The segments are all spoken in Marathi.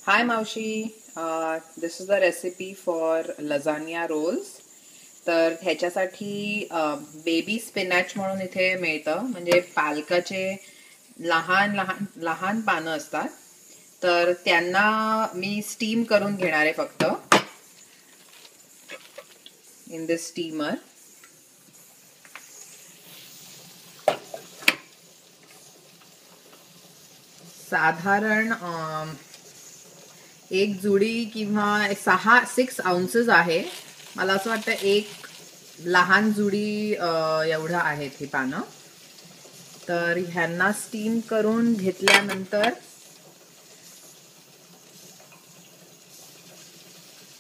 Hi Maushi, this is the recipe for lasagna rolls. तर ह्याच्यासाठी बेबी स्पिनॅच म्हणून इथे मिळतं, म्हणजे पालकाचे लहान लहान लहान पानं असतात. तर त्यांना मी स्टीम करून घेणार आहे फक्त इन दिस स्टीमर. साधारण एक जुडी किंवा 6 आउन्सेस आहे. मला असं वाटतं एक लहान जुडी एवढं आहेत ही पानं. तर ह्यांना स्टीम करून घेतल्यानंतर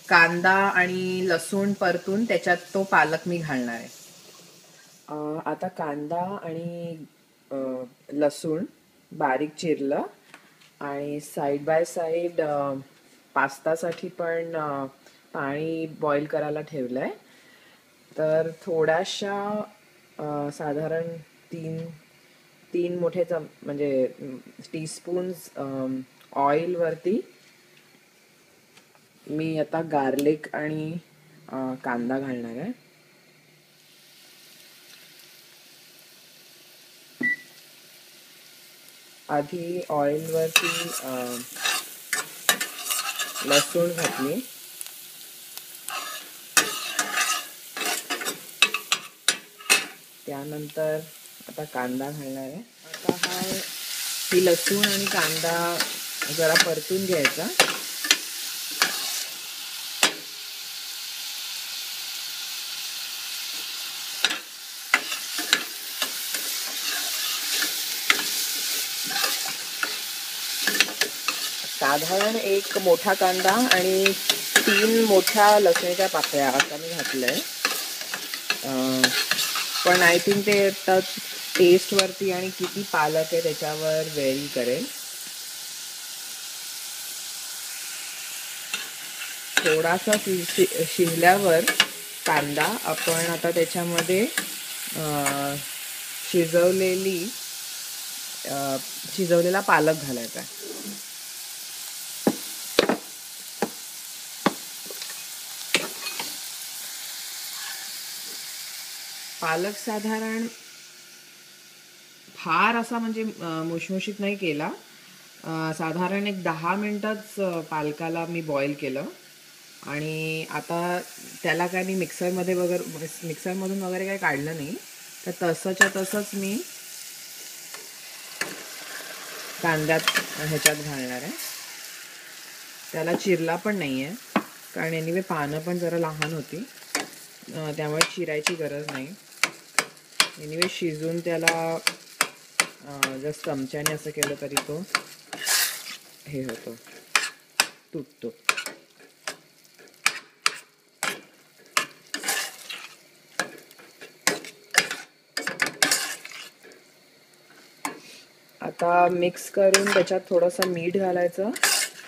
कांदा आणि लसूण परतून त्याच्यात तो पालक मी घालणार आहे. आता कांदा आणि लसूण बारीक चिरलं आणि साईड बाय साईड पास्तासाठी पण पाणी बॉईल करायला ठेवलंय. तर थोड्याशा साधारण तीन मोठे म्हणजे टीस्पून्स ऑइलवरती मी आता गार्लिक आणि कांदा घालणार आहे. आधी ऑइलवरती लसूण घातली, त्यानंतर आता कांदा घालणार आहे. आता ही लसूण आणि कांदा जरा परतून घ्यायचा. साधारण एक मोठा कांदा आणि 3 मोठ्या लसणीच्या पाकळ्या असा मी घातलंय. पण आय थिंक ते आता टेस्टवरती आणि किती पालक आहे त्याच्यावर व्हेरी करेल. थोडासा शिजल्यावर कांदा आपण आता त्याच्यामध्ये शिजवलेला पालक घालायचा आहे. पालक साधारण फार असा म्हणजे मुशमुशीत नाही केला. साधारण एक 10 मिनिटच पालकाला मी बॉईल केलं. आणि आता त्याला काय मी मिक्सरमधून वगैरे काही काढलं नाही. तर तसंच्या तसंच मी कांद्यात ह्याच्यात घालणार आहे. त्याला चिरला पण नाही आहे, कारण एनिवे पानं पण जरा लहान होती, त्यामुळे चिरायची गरज नाही. एनिवे शिजून त्याला जस्ट चमच्याने असं केलं तरी तो हे होतो, तुटतो. आता मिक्स करून त्याच्यात थोडंसं मीठ घालायचं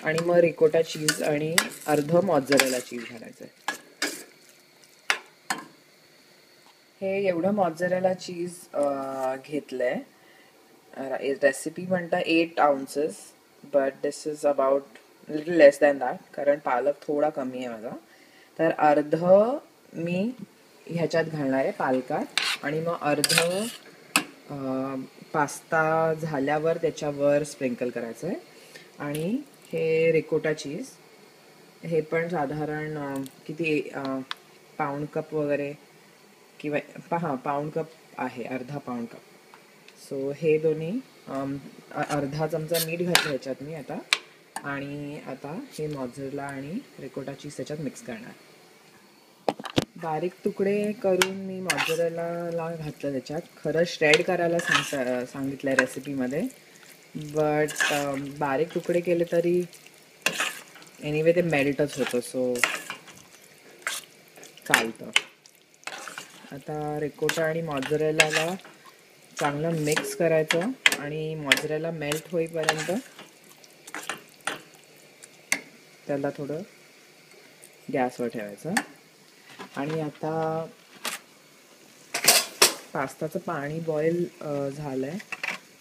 आणि मग रिकोटा चीज आणि अर्ध मॉझरेला चीज घालायचं. हे एवढं मॉझरेला चीज घेतलंय. रेसिपी म्हणता 8 ounces, but this is about little less than that, कारण पालक थोडा कमी आहे माझा. तर अर्ध मी ह्याच्यात घालणार आहे पालकात, आणि मग अर्ध पास्ता झाल्यावर त्याच्यावर स्प्रिंकल करायचं आहे. आणि हे रिकोटा चीज, हे पण साधारण किती पाऊण कप वगैरे, किंवा पाऊण कप आहे, अर्धा पाऊण कप. सो हे दोन्ही अर्धा चमचा मीठ घातलं ह्याच्यात मी आता. आणि आता हे मॉझरेला आणि रिकोटा चीज त्याच्यात मिक्स करणार. बारीक तुकडे करून मी मॉझरेला घातलं त्याच्यात. खरं श्रेड करायला सांगितलं आहे रेसिपीमध्ये, बट बारीक तुकडे केले तरी एनिवे ते मेल्टच होतं, सो चालतं. आता रिकोटा आणि मॉझरेलाला चांगलं मिक्स करायचं आणि मॉझरेला मेल्ट होईपर्यंत त्याला थोडं गॅसवर ठेवायचं. आणि आता पास्ताचं पाणी बॉईल झालंय,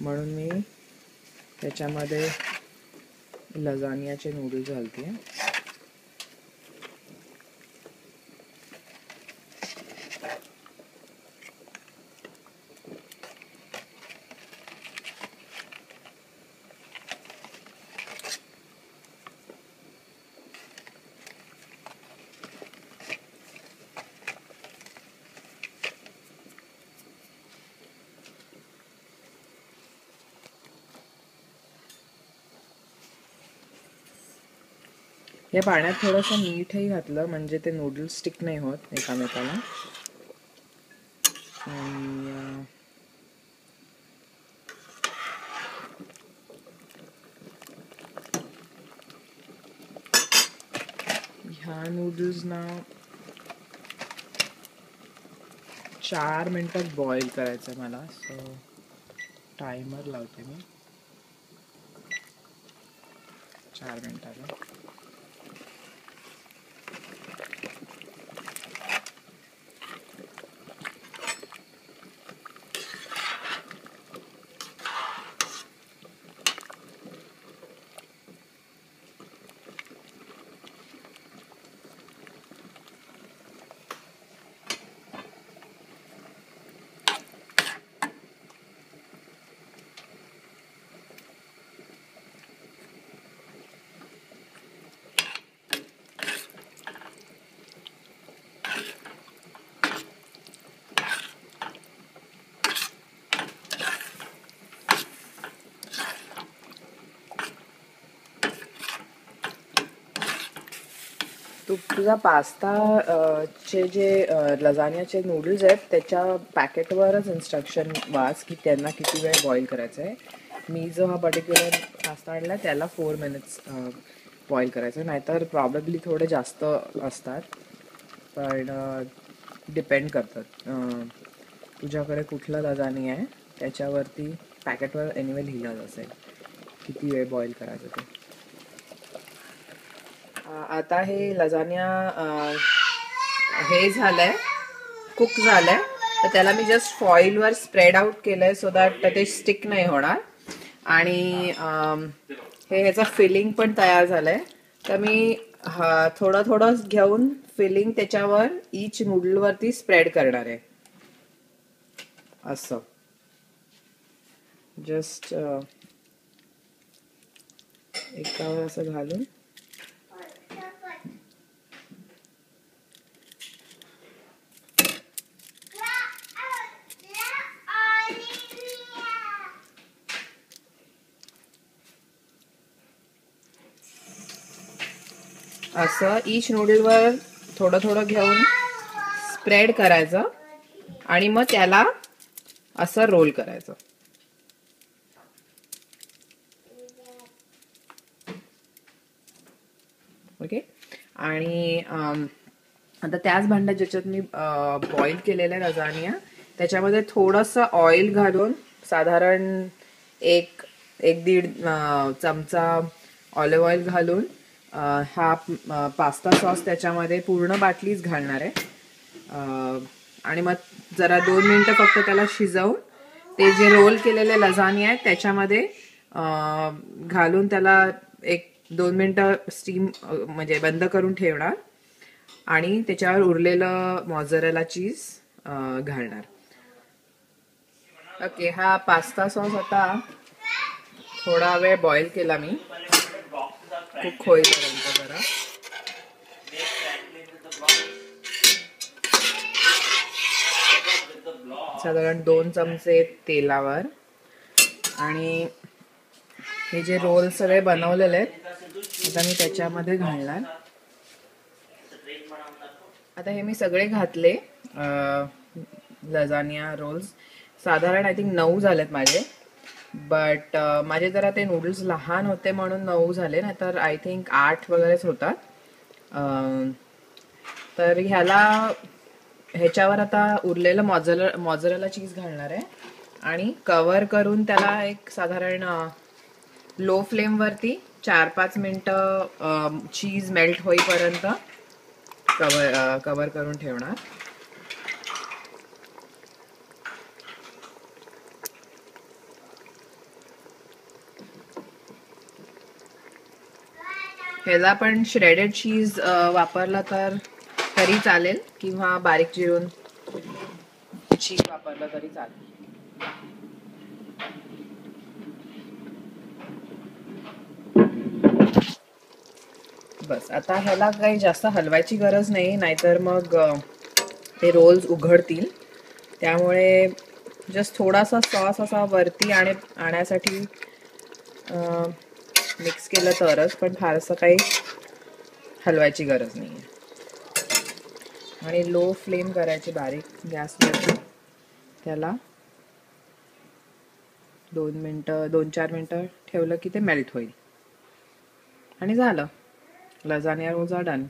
म्हणून मी त्याच्यामध्ये लजानियाचे नूडल्स घालते. या पाण्यात थोडंसं मीठही घातलं म्हणजे ते नूडल्स स्टिक नाही होत एकामेकाला. आणि ह्या नूडल्स ना 4 मिनिटात बॉईल करायचं मला. सो टायमर लावते मी 4 मिनिटाला. तुझा पास्ता चे जे लजानियाचे नूडल्स आहेत त्याच्या पॅकेटवरच इन्स्ट्रक्शन वाच की त्यांना किती वेळ बॉईल करायचं आहे. मी जो हा पर्टिक्युलर पास्ता आणला त्याला 4 मिनिट्स बॉईल करायचं. नाहीतर प्रॉबेबली थोडे जास्त असतात, पण डिपेंड करतात. तुझ्याकडे कुठलं लजानिया आहे त्याच्यावरती पॅकेटवर एनिवे लिहिलं असेल किती वेळ बॉईल करायचं ते. आता हे लजानिया हे झालंय, कुक झालंय, तर त्याला मी जस्ट फॉईलवर स्प्रेड आउट केलंय सो दॅट ते स्टिक नाही होणार. आणि हे ह्याचं फिलिंग पण तयार झालंय. तर मी थोडं थोडं घेऊन फिलिंग त्याच्यावर ईच नूडलवरती स्प्रेड करणार आहे. असं जस्ट एकावर असं घालून असं ईच नूडलवर थोडं थोडं घेऊन स्प्रेड करायचं आणि मग त्याला असं रोल करायचं. ओके. आणि आता त्याच भांड्यात ज्याच्यात मी बॉईल केलेलं लजानिया त्याच्यामध्ये थोडंसं ऑइल घालून साधारण एक दीड चमचा ऑलिव्ह ऑइल घालून हा पास्ता सॉस त्याच्यामध्ये पूर्ण बाटलीच घालणार आहे. आणि मग जरा 2 मिनिटं फक्त त्याला शिजवून ते जे रोल केलेले लजानिया आहेत त्याच्यामध्ये घालून त्याला 1-2 मिनिटं स्टीम म्हणजे बंद करून ठेवणार आणि त्याच्यावर उरलेलं मॉझरेला चीज घालणार. ओके. हा पास्ता सॉस आता थोडा वेळ बॉईल केला मी कुक होईपर्यंत. जरा साधारण 2 चमचे तेलावर आणि हे जे रोल सगळे बनवलेले आहेत आता मी त्याच्यामध्ये घालणार. आता हे मी सगळे घातले लजानिया रोल्स. साधारण आय थिंक 9 झालेत माझे, बट माझे जरा ते नूडल्स लहान होते म्हणून 9 झाले, नाही तर आय थिंक 8 वगैरेच होतात. तर ह्याच्यावर आता उरलेलं मॉझरेला चीज घालणार आहे आणि कव्हर करून त्याला एक साधारण लो फ्लेमवरती 4-5 मिनिटं चीज मेल्ट होईपर्यंत कव्हर करून ठेवणार. ह्याला पण श्रेडेड चीज वापरला तर तरी चालेल, किंवा बारीक चिरून चीज वापरलं तरी चालेल. बस आता ह्याला काही जास्त हलवायची गरज नाही, नाहीतर मग ते रोल्स उघडतील. त्यामुळे जस्ट थोडासा सॉस असा वरती आणण्यासाठी मिक्स केलं तरच, पण फारसं काही हलवायची गरज नाही आहे. आणि लो फ्लेम करायची बारीक गॅसवरती. त्याला 2-4 मिनटं ठेवलं की ते मेल्ट होईल आणि झालं. लजानिया रोज डन.